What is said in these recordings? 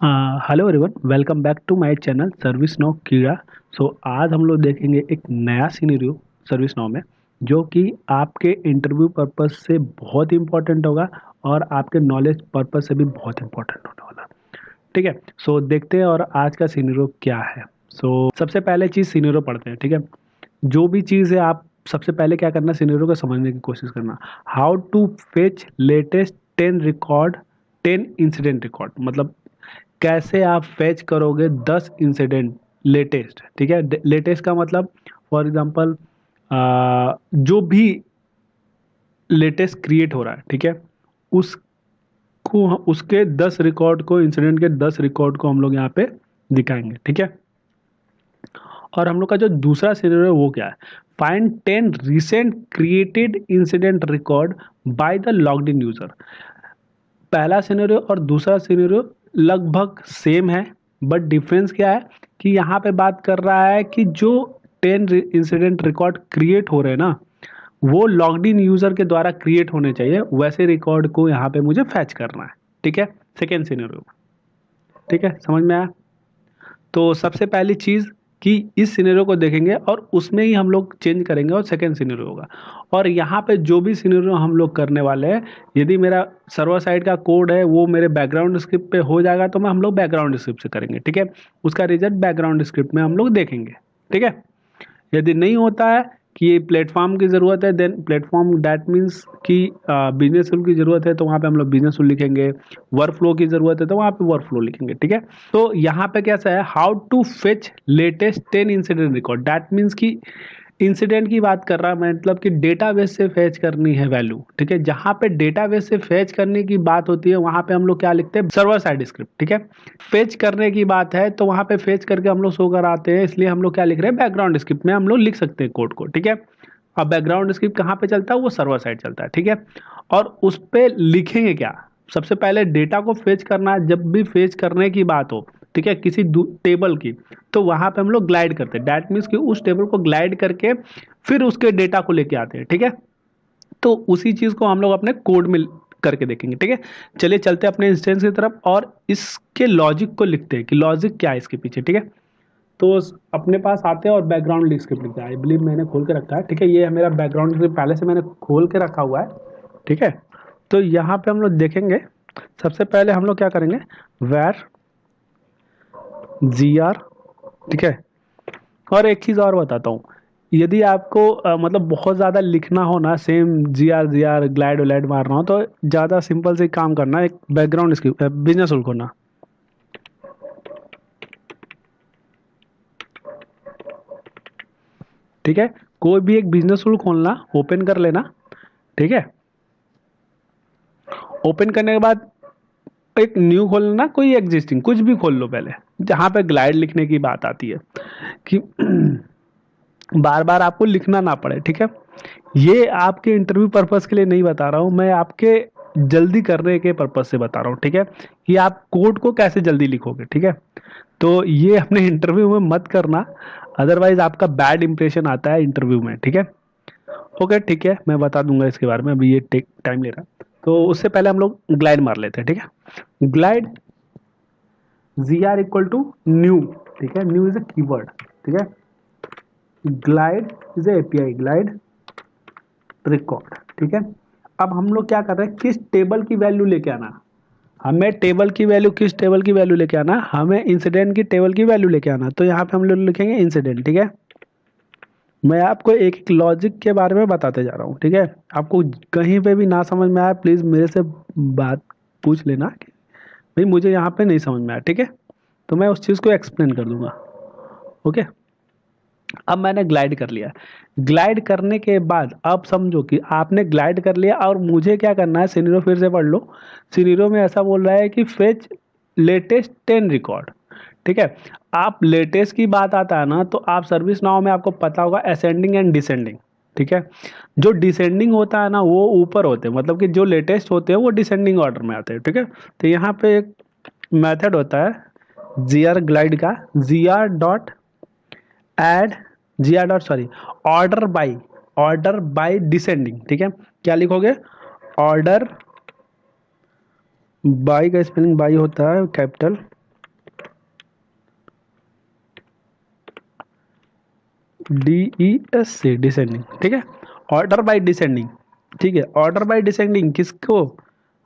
Hello everyone, welcome back to my channel ServiceNow कीड़ा। आज हम लोग देखेंगे एक नया सिनेरियो सर्विस नाउ में, जो कि आपके इंटरव्यू पर्पस से बहुत इंपॉर्टेंट होगा और आपके नॉलेज पर्पस से भी बहुत इंपॉर्टेंट होने वाला। ठीक है। देखते हैं और आज का सिनेरियो क्या है। सबसे पहले चीज़ सिनेरियो पढ़ते हैं। ठीक है। जो भी चीज़ है, आप सबसे पहले क्या करना, सिनेरियो को समझने की कोशिश करना। How to fetch latest 10 incident record, मतलब कैसे आप फैच करोगे 10 इंसिडेंट लेटेस्ट। ठीक है। लेटेस्ट का मतलब फॉर एग्जांपल जो भी लेटेस्ट क्रिएट हो रहा है, ठीक है, उसको उसके 10 रिकॉर्ड को, इंसिडेंट के 10 रिकॉर्ड को हम लोग यहाँ पे दिखाएंगे। ठीक है। और हम लोग का जो दूसरा सिनेरियो है वो क्या है, find 10 recent created incident record by the logged in user. पहला सिनेरियो और दूसरा सिनेरियो लगभग सेम है, बट डिफरेंस क्या है कि यहाँ पे बात कर रहा है कि जो 10 इंसिडेंट रिकॉर्ड क्रिएट हो रहे हैं ना, वो लॉग्ड इन यूजर के द्वारा क्रिएट होने चाहिए, वैसे रिकॉर्ड को यहाँ पे मुझे फैच करना है। ठीक है। Second scenario. ठीक है, समझ में आया। तो सबसे पहली चीज़ कि इस सिनेरियो को देखेंगे और उसमें ही हम लोग चेंज करेंगे और सेकेंड सिनेरियो होगा। और यहाँ पे जो भी सिनेरियो हम लोग करने वाले हैं, यदि मेरा सर्वर साइड का कोड है वो मेरे बैकग्राउंड स्क्रिप्ट पे हो जाएगा तो हम लोग बैकग्राउंड स्क्रिप्ट से करेंगे। ठीक है। उसका रिजल्ट बैकग्राउंड स्क्रिप्ट में हम लोग देखेंगे। ठीक है। यदि नहीं होता है कि ये प्लेटफॉर्म की ज़रूरत है, देन प्लेटफॉर्म दैट मीन्स कि बिजनेस रूल की ज़रूरत है तो वहाँ पे हम लोग बिजनेस रूल लिखेंगे। वर्क फ्लो की ज़रूरत है तो वहाँ पे वर्क फ्लो लिखेंगे। ठीक है। तो यहाँ पे कैसा है, how to fetch latest 10 incident record, that means कि इंसिडेंट की बात कर रहा है, मतलब कि डेटाबेस से फैच करनी है वैल्यू। ठीक है। जहाँ पे डेटाबेस से फैच करने की बात होती है वहाँ पे हम लोग क्या लिखते हैं, सर्वर साइड स्क्रिप्ट। ठीक है। फेच करने की बात है तो वहाँ पे फेच करके हम लोग शो कराते हैं, इसलिए हम लोग क्या लिख रहे हैं, बैकग्राउंड स्क्रिप्ट में हम लोग लिख सकते हैं कोड को। ठीक है। अब बैकग्राउंड स्क्रिप्ट कहाँ पे चलता है, वो सर्वर साइड चलता है। ठीक है। और उस पे लिखेंगे क्या, सबसे पहले डेटा को फेच करना है। जब भी फेच करने की बात हो, ठीक है, किसी टेबल की, तो वहां पे हम लोग ग्लाइड करते हैं। दैट मीन्स कि उस टेबल को ग्लाइड करके फिर उसके डेटा को लेके आते हैं। ठीक है। तो उसी चीज को हम लोग अपने कोड में करके देखेंगे। ठीक है। चलिए चलते हैं अपने इंस्टेंस की तरफ और इसके लॉजिक को लिखते हैं कि लॉजिक क्या है इसके पीछे। ठीक है। तो अपने पास आते हैं और बैकग्राउंड स्क्रिप्ट लिखते हैं। आई बिलीव मैंने खोल के रखा है। ठीक है। ये है मेरा बैकग्राउंड स्क्रिप्ट, पहले से मैंने खोल के रखा हुआ है। ठीक है। तो यहाँ पे हम लोग देखेंगे, सबसे पहले हम लोग क्या करेंगे, वेर जी आर। ठीक है। और एक चीज़ और बताता हूँ, यदि आपको मतलब बहुत ज़्यादा लिखना हो ना, सेम जी आर ग्लाइड व्लाइड मारना हो, तो ज़्यादा सिंपल से काम करना, एक बैकग्राउंड स्क्रिप्ट बिजनेस रूल खोलना। ठीक है। कोई भी एक बिजनेस रूल खोलना, ओपन कर लेना। ठीक है। ओपन करने के बाद एक न्यू खोल लेना, कोई एग्जिस्टिंग कुछ भी खोल लो पहले, जहाँ पे ग्लाइड लिखने की बात आती है कि बार बार आपको लिखना ना पड़े। ठीक है। ये आपके इंटरव्यू पर्पस के लिए नहीं बता रहा हूँ मैं, आपके जल्दी करने के पर्पस से बता रहा हूँ। ठीक है। कि आप कोड को कैसे जल्दी लिखोगे। ठीक है। तो ये अपने इंटरव्यू में मत करना, अदरवाइज आपका बैड इंप्रेशन आता है इंटरव्यू में। ठीक है। ओके, ठीक है, मैं बता दूंगा इसके बारे में, अभी ये टेक टाइम ले रहा है। तो उससे पहले हम लोग ग्लाइड मार लेते हैं। ठीक है। Glide G R equal to new. ठीक है। New is a keyword. ठीक है। Glide is a API, glide record. ठीक है। अब हम लोग क्या कर रहे हैं, किस टेबल की वैल्यू लेके आना, हमें टेबल की वैल्यू, किस टेबल की वैल्यू लेके आना, हमें इंसिडेंट की टेबल की वैल्यू लेके आना। तो यहाँ पे हम लोग लिखेंगे इंसिडेंट। ठीक है। मैं आपको एक एक लॉजिक के बारे में बताते जा रहा हूँ। ठीक है। आपको कहीं पे भी ना समझ में आया, प्लीज़ मेरे से बात पूछ लेना कि भाई मुझे यहाँ पे नहीं समझ में आया। ठीक है। तो मैं उस चीज़ को एक्सप्लेन कर दूंगा। ओके। अब मैंने ग्लाइड कर लिया। ग्लाइड करने के बाद अब समझो कि आपने ग्लाइड कर लिया और मुझे क्या करना है, सिनेरियो फिर से पढ़ लो। सिनेरियो में ऐसा बोल रहा है कि फेच लेटेस्ट 10 रिकॉर्ड। ठीक है। आप लेटेस्ट की बात आता है ना, तो आप सर्विस नाउ में आपको पता होगा असेंडिंग एंड डिसेंडिंग। ठीक है। जो डिसेंडिंग होता है ना वो ऊपर होते हैं, मतलब कि जो लेटेस्ट होते हैं वो डिसेंडिंग ऑर्डर में आते हैं। ठीक है। तो यहाँ पे एक मेथड होता है जी आर ग्लाइड का, जी आर डॉट एड, G R dot sorry, order by, order by descending. ठीक है। क्या लिखोगे, ऑर्डर बाई का स्पेलिंग बाई होता है कैपिटल, DESC डिसेंडिंग, ठीक है। ऑर्डर बाय डिसेंडिंग, ठीक है। ऑर्डर बाय डिसेंडिंग किसको?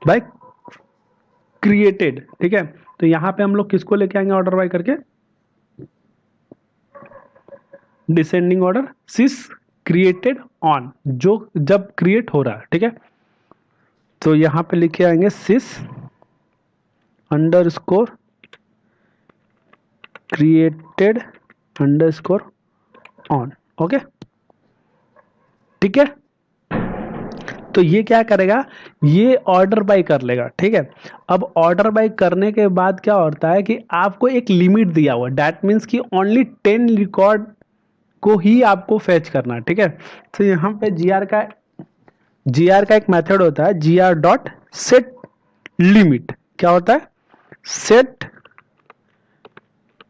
बाय क्रिएटेड, ठीक है। तो यहाँ पे हम लोग किसको लेके आएंगे ऑर्डर बाय करके? Descending order sys created on, जो जब क्रिएट हो रहा है, ठीक है। तो यहाँ पे लिखे आएंगे sys underscore created underscore on, okay, ठीक है। तो ये क्या करेगा? ये ऑर्डर बाय कर लेगा, ठीक है। अब ऑर्डर बाय करने के बाद क्या होता है कि आपको एक लिमिट दिया हुआ, दैट मीन्स कि ओनली 10 रिकॉर्ड को ही आपको फेच करना है, ठीक है। तो यहाँ पे जीआर का एक मेथड होता है, जीआर डॉट सेट लिमिट। क्या होता है? सेट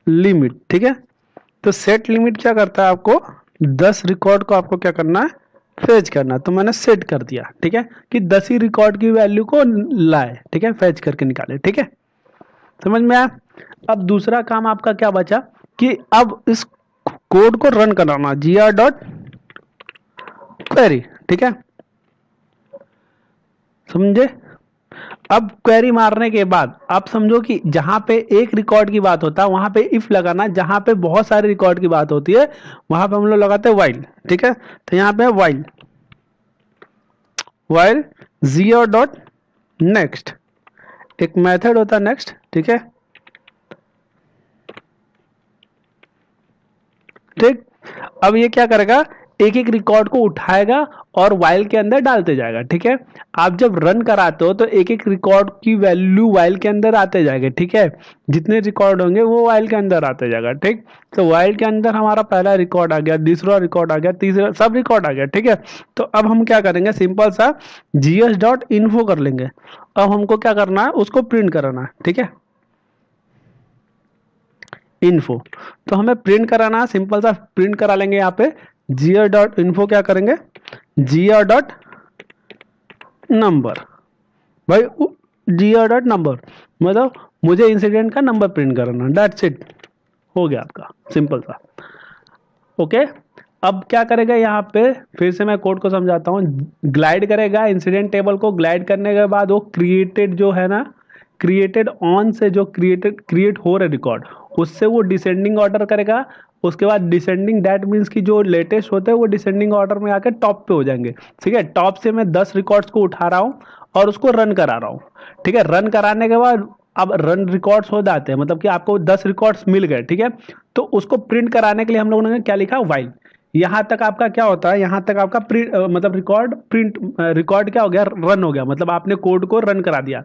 लिमिट, ठीक है। तो सेट लिमिट क्या करता है? आपको 10 रिकॉर्ड को आपको क्या करना है? फेच करना। तो मैंने सेट कर दिया, ठीक है, कि 10 ही रिकॉर्ड की वैल्यू को लाए, ठीक है, फेच करके निकाले, ठीक है। समझ में आया? अब दूसरा काम आपका क्या बचा कि अब इस कोड को रन कराना, जीआर डॉट क्वेरी, ठीक है, समझे? अब क्वेरी मारने के बाद आप समझो कि जहां पे एक रिकॉर्ड की बात होता है वहां पे इफ लगाना, जहां पे बहुत सारे रिकॉर्ड की बात होती है वहां पे हम लोग लगाते हैं वाइल, ठीक है। तो यहां पे while while zero dot next, एक मेथड होता है नेक्स्ट, ठीक है, ठीक। अब ये क्या करेगा? एक एक रिकॉर्ड को उठाएगा और वाइल के अंदर डालते जाएगा, ठीक है। आप जब रन कराते हो तो एक एक रिकॉर्ड की वैल्यू वाइल के अंदर आते जाएगा, ठीक है। जितने रिकॉर्ड होंगे वो वाइल के अंदर आते जाएगा, ठीक। तो वाइल के अंदर हमारा पहला रिकॉर्ड आ गया, दूसरा रिकॉर्ड आ गया, तीसरा, सब रिकॉर्ड आ गया, ठीक है। तो अब हम क्या करेंगे? सिंपल सा जीएस डॉट इन्फो कर लेंगे। अब हमको क्या करना है? उसको प्रिंट कराना है, ठीक है, इन्फो। तो हमें प्रिंट कराना, सिंपल सा प्रिंट करा लेंगे। यहाँ पे जीआर डॉट इन्फो क्या करेंगे? जीआर डॉट नंबर, भाई जीआर डॉट नंबर मतलब मुझे इंसिडेंट का नंबर प्रिंट कराना, दैट्स इट, हो गया आपका, सिंपल सा, ओके। अब क्या करेगा? यहाँ पे फिर से मैं कोड को समझाता हूँ। ग्लाइड करेगा इंसिडेंट टेबल को, ग्लाइड करने के बाद वो क्रिएटेड जो है ना, क्रिएटेड ऑन से जो क्रिएट हो रहे रिकॉर्ड, उससे वो डिसेंडिंग ऑर्डर करेगा। उसके बाद डिसेंडिंग, दैट मीन्स कि जो लेटेस्ट होते हैं वो डिसेंडिंग ऑर्डर में आकर टॉप पे हो जाएंगे, ठीक है। टॉप से मैं 10 रिकॉर्ड्स को उठा रहा हूँ और उसको रन करा रहा हूँ, ठीक है। रन कराने के बाद अब रन रिकॉर्ड्स हो जाते हैं, मतलब कि आपको 10 रिकॉर्ड्स मिल गए, ठीक है। तो उसको प्रिंट कराने के लिए हम लोगों ने क्या लिखा? वाइल। यहां तक आपका क्या होता है? यहां तक आपका प्रिंट मतलब रिकॉर्ड प्रिंट, रिकॉर्ड क्या हो गया? रन हो गया, मतलब आपने कोड को रन करा दिया।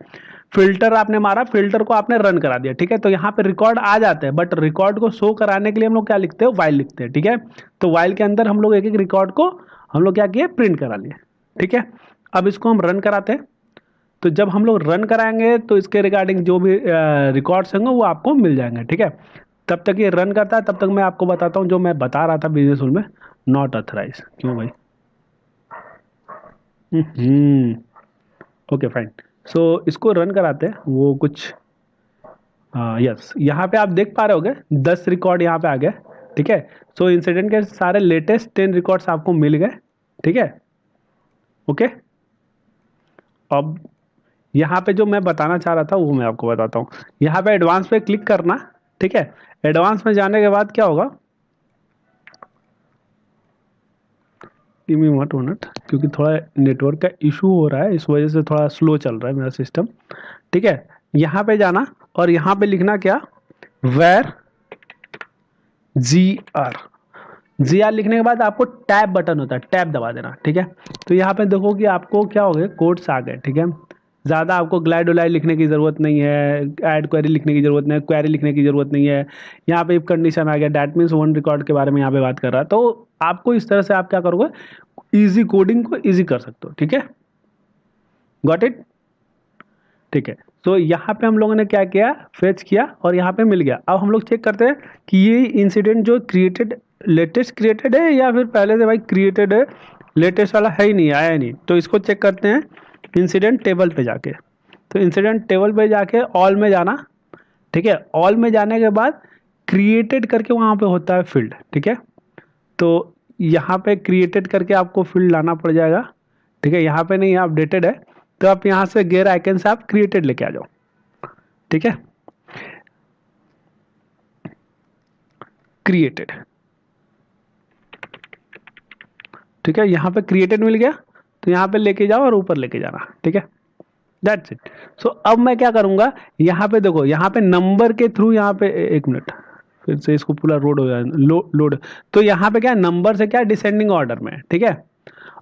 फिल्टर आपने मारा, फिल्टर को आपने रन करा दिया, ठीक है। तो यहाँ पे रिकॉर्ड आ जाते हैं, बट रिकॉर्ड को शो कराने के लिए हम लोग क्या लिखते हैं? वाइल लिखते हैं, ठीक है। तो वाइल के अंदर हम लोग एक एक रिकॉर्ड को हम लोग क्या किए? प्रिंट करा लिए, ठीक है। अब इसको हम रन कराते हैं। तो जब हम लोग रन कराएंगे तो इसके रिगार्डिंग जो भी रिकॉर्ड्स होंगे वो आपको मिल जाएंगे, ठीक है। तब तक ये रन करता है, तब तक मैं आपको बताता हूँ जो मैं बता रहा था बिजनेस रूल में, नॉट ऑथराइज, क्यों भाई? Okay fine. सो इसको रन कराते हैं, वो कुछ, यस, यहाँ पे आप देख पा रहे होगे 10 रिकॉर्ड यहाँ पे आ गए, ठीक है। सो इंसिडेंट के सारे लेटेस्ट 10 रिकॉर्ड्स आपको मिल गए, ठीक है, ओके। अब यहाँ पे जो मैं बताना चाह रहा था वो मैं आपको बताता हूँ। यहाँ पे एडवांस पे क्लिक करना, ठीक है। एडवांस में जाने के बाद क्या होगा? गिव मी 1 मिनट, क्योंकि थोड़ा नेटवर्क का इशू हो रहा है, इस वजह से थोड़ा स्लो चल रहा है मेरा सिस्टम, ठीक है। यहाँ पे जाना और यहाँ पे लिखना क्या? वेर जी आर लिखने के बाद आपको टैब बटन होता है, टैब दबा देना, ठीक है। तो यहाँ पे देखो कि आपको क्या हो गए? कोड्स आ गए, ठीक है। ज़्यादा आपको ग्लाइड उलाइड लिखने की ज़रूरत नहीं है, ऐड क्वेरी लिखने की ज़रूरत नहीं है, क्वेरी लिखने की ज़रूरत नहीं है। यहाँ पे इफ कंडीशन आ गया, डैट मीन्स वन रिकॉर्ड के बारे में यहाँ पे बात कर रहा है। तो आपको इस तरह से आप क्या करोगे? ईजी कोडिंग को ईजी कर सकते हो, ठीक है। Got it? ठीक है। तो यहाँ पे हम लोगों ने क्या किया? फेच किया और यहाँ पे मिल गया। अब हम लोग चेक करते हैं कि ये इंसिडेंट जो क्रिएटेड, लेटेस्ट क्रिएटेड है या फिर पहले से भाई क्रिएटेड है, लेटेस्ट वाला है ही नहीं, आया नहीं। तो इसको चेक करते हैं इंसिडेंट टेबल पे जाके। तो इंसिडेंट टेबल पे जाके ऑल में जाना, ठीक है। ऑल में जाने के बाद क्रिएटेड करके वहाँ पे होता है फील्ड, ठीक है। तो यहाँ पे क्रिएटेड करके आपको फील्ड लाना पड़ जाएगा, ठीक है। यहाँ पे नहीं, अपडेटेड है, तो आप यहाँ से गेयर आइकन से आप क्रिएटेड लेके आ जाओ, ठीक है। क्रिएटेड, ठीक है, यहाँ पे क्रिएटेड मिल गया, तो यहाँ पे लेके जाओ और ऊपर लेके जाना, ठीक है। That's it. सो अब मैं क्या करूंगा, यहाँ पे देखो, यहाँ पे नंबर के थ्रू, यहाँ पे एक मिनट फिर से इसको पूरा लोड हो जाए, लोड। तो यहाँ पे क्या नंबर से क्या डिसेंडिंग ऑर्डर में, ठीक है।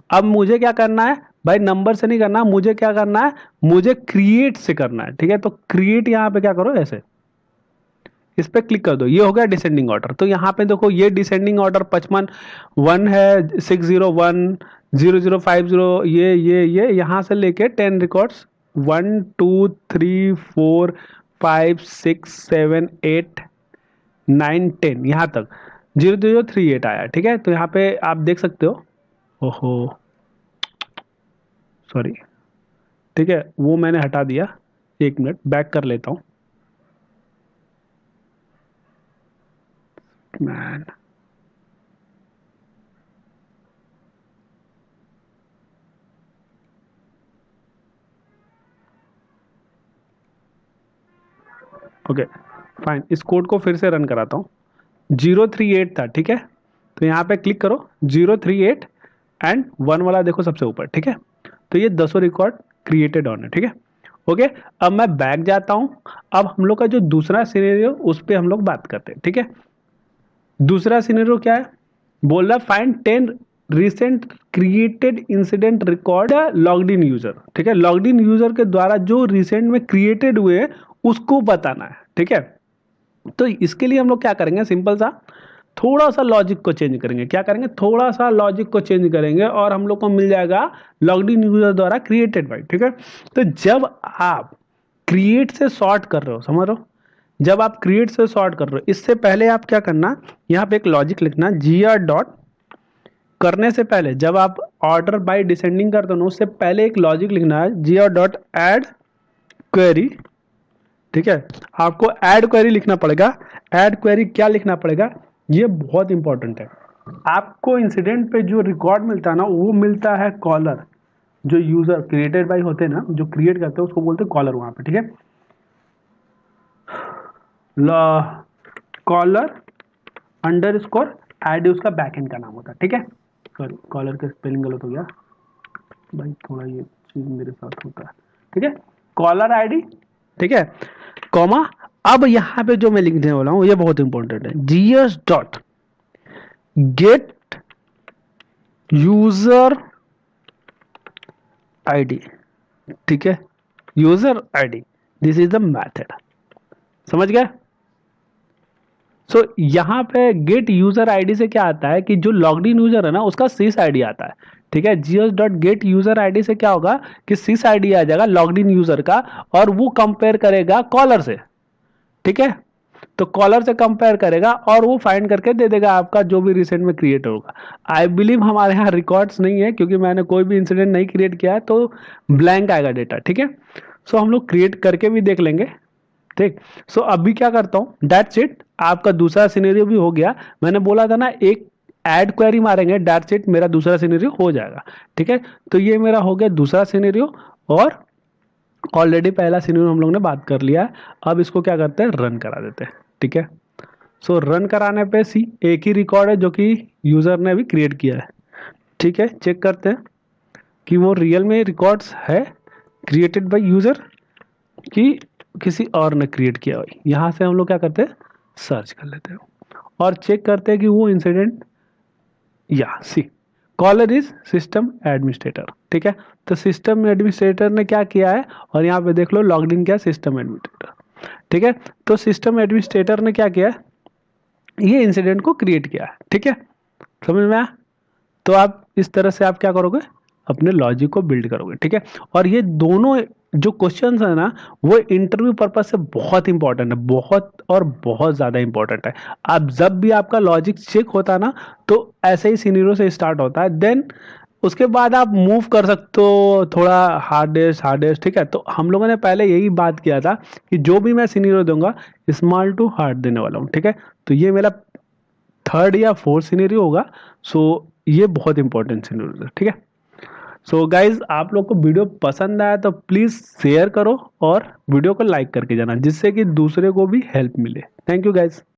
अब मुझे क्या करना है भाई, नंबर से नहीं करना, मुझे क्या करना है, मुझे क्रिएट से करना है, ठीक है। तो क्रिएट यहाँ पे क्या करो, ऐसे इस पे क्लिक कर दो, ये हो गया डिसेंडिंग ऑर्डर। तो यहाँ पे देखो ये डिसेंडिंग ऑर्डर 55 1 है, 601 0050, ये यहाँ से लेके 10 रिकॉर्ड्स 1 2 3 4 5 6 7 8 9 10 यहाँ तक 0038 आया, ठीक है। तो यहाँ पे आप देख सकते हो, ओहो सॉरी, ठीक है, वो मैंने हटा दिया, एक मिनट बैक कर लेता हूँ मैन। ओके फाइन, इस कोड को फिर से रन कराता हूँ। 038 था, ठीक है। तो यहाँ पे क्लिक करो 038 एंड 1 वाला देखो सबसे ऊपर, ठीक है। तो ये 10 रिकॉर्ड क्रिएटेड ऑन है, ठीक है। ओके, अब मैं बैक जाता हूँ। अब हम लोग का जो दूसरा सिनेरियो उस पर हम लोग बात करते हैं, ठीक है। दूसरा सिनेरियो क्या है, बोल रहा find 10 recent created incident record logged in user, ठीक है। लॉग्ड इन यूजर के द्वारा जो रिसेंट में क्रिएटेड हुए हैं उसको बताना है, ठीक है। तो इसके लिए हम लोग क्या करेंगे, सिंपल सा थोड़ा सा लॉजिक को चेंज करेंगे। क्या करेंगे, थोड़ा सा लॉजिक को चेंज करेंगे और हम लोग को मिल जाएगा लॉग्ड इन यूजर द्वारा क्रिएटेड बाय, ठीक है। तो जब आप क्रिएट से सॉर्ट कर रहे हो, समझ रहे हो, जब आप क्रिएट से सॉर्ट कर रहे हो, इससे पहले आप क्या करना, यहाँ पे एक लॉजिक लिखना, जीआर डॉट करने से पहले जब आप ऑर्डर बाय डिसेंडिंग करते हो ना, उससे पहले एक लॉजिक लिखना है, जीआर डॉट एड क्वेरी, ठीक है। आपको ऐड क्वेरी लिखना पड़ेगा। ऐड क्वेरी क्या लिखना पड़ेगा, ये बहुत इंपॉर्टेंट है। आपको इंसिडेंट पे जो रिकॉर्ड मिलता है ना, वो मिलता है कॉलर, जो यूजर क्रिएटेड बाय होते हैं ना, जो क्रिएट करते हैं उसको बोलते हैं कॉलर वहां पे, ठीक है। कॉलर अंडर स्कोर एड उसका बैकएंड का नाम होता है, ठीक है। सॉरी, कॉलर का स्पेलिंग गलत हो गया भाई, थोड़ा ये चीज मेरे साथ होता है, ठीक है। कॉलर आईडी, ठीक है, कॉमा। अब यहां पे जो मैं लिखने वाला हूं ये बहुत इंपॉर्टेंट है, GS dot gate user ID, ठीक है। User ID, this is the method, समझ गया। सो यहां पे गेट यूजर आईडी से क्या आता है कि जो लॉग्ड इन यूजर है ना उसका सिस आईडी आता है, ठीक है। GS dot gate user ID से क्या होगा कि सिस आईडी आ जाएगा लॉग्ड इन यूजर का, और वो कंपेयर करेगा कॉलर से, ठीक है। तो कॉलर से कंपेयर करेगा और वो फाइंड करके दे देगा आपका जो भी रिसेंट में क्रिएट होगा। आई बिलीव हमारे यहाँ रिकॉर्ड्स नहीं है क्योंकि मैंने कोई भी इंसिडेंट नहीं क्रिएट किया है, तो ब्लैंक आएगा डेटा, ठीक है। सो हम लोग क्रिएट करके भी देख लेंगे, ठीक। सो अभी क्या करता हूं, दैट्स इट, आपका दूसरा सिनेरियो भी हो गया। मैंने बोला था ना एक ऐड क्वेरी मारेंगे, दैट्स इट, मेरा दूसरा सिनेरियो हो जाएगा, ठीक है। तो ये मेरा हो गया दूसरा सिनेरियो, और ऑलरेडी पहला सिनेरियो हम लोग ने बात कर लिया है। अब इसको क्या करते हैं, रन करा देते हैं, ठीक है। सो रन कराने पे सी एक ही रिकॉर्ड है जो कि यूजर ने अभी क्रिएट किया है, ठीक है। चेक करते हैं कि वो रियल में रिकॉर्ड्स है क्रिएटेड बाय यूजर कि किसी और ने क्रिएट किया हो। यहाँ से हम लोग क्या करते हैं, सर्च कर लेते हैं और चेक करते हैं कि वो इंसिडेंट, या सी कॉलर इज सिस्टम एडमिनिस्ट्रेटर, ठीक है। तो सिस्टम एडमिनिस्ट्रेटर ने क्या किया है, और यहाँ पे देख लो लॉग्ड इन किया सिस्टम एडमिनिस्ट्रेटर, ठीक है। तो सिस्टम एडमिनिस्ट्रेटर ने क्या किया, ये इंसिडेंट को क्रिएट किया है, ठीक है। समझ में आया। तो आप इस तरह से आप क्या करोगे, अपने लॉजिक को बिल्ड करोगे, ठीक है। और ये दोनों जो क्वेश्चंस है ना, वो इंटरव्यू पर्पज से बहुत इंपॉर्टेंट है, बहुत और बहुत ज्यादा इंपॉर्टेंट है। आप जब भी आपका लॉजिक चेक होता है ना, तो ऐसे ही सिनेरियो से स्टार्ट होता है, देन उसके बाद आप मूव कर सकते हो थोड़ा हार्डेस्ट, ठीक है। तो हम लोगों ने पहले यही बात किया था कि जो भी मैं सिनेरियो दूंगा स्मॉल टू हार्ड देने वाला हूँ, ठीक है। तो ये मेरा थर्ड या फोर्थ सिनेरियो होगा। सो ये बहुत इंपॉर्टेंट सिनेरियो है, ठीक है। सो गाइज, आप लोग को वीडियो पसंद आया तो प्लीज़ शेयर करो और वीडियो को लाइक करके जाना, जिससे कि दूसरे को भी हेल्प मिले। Thank you guys.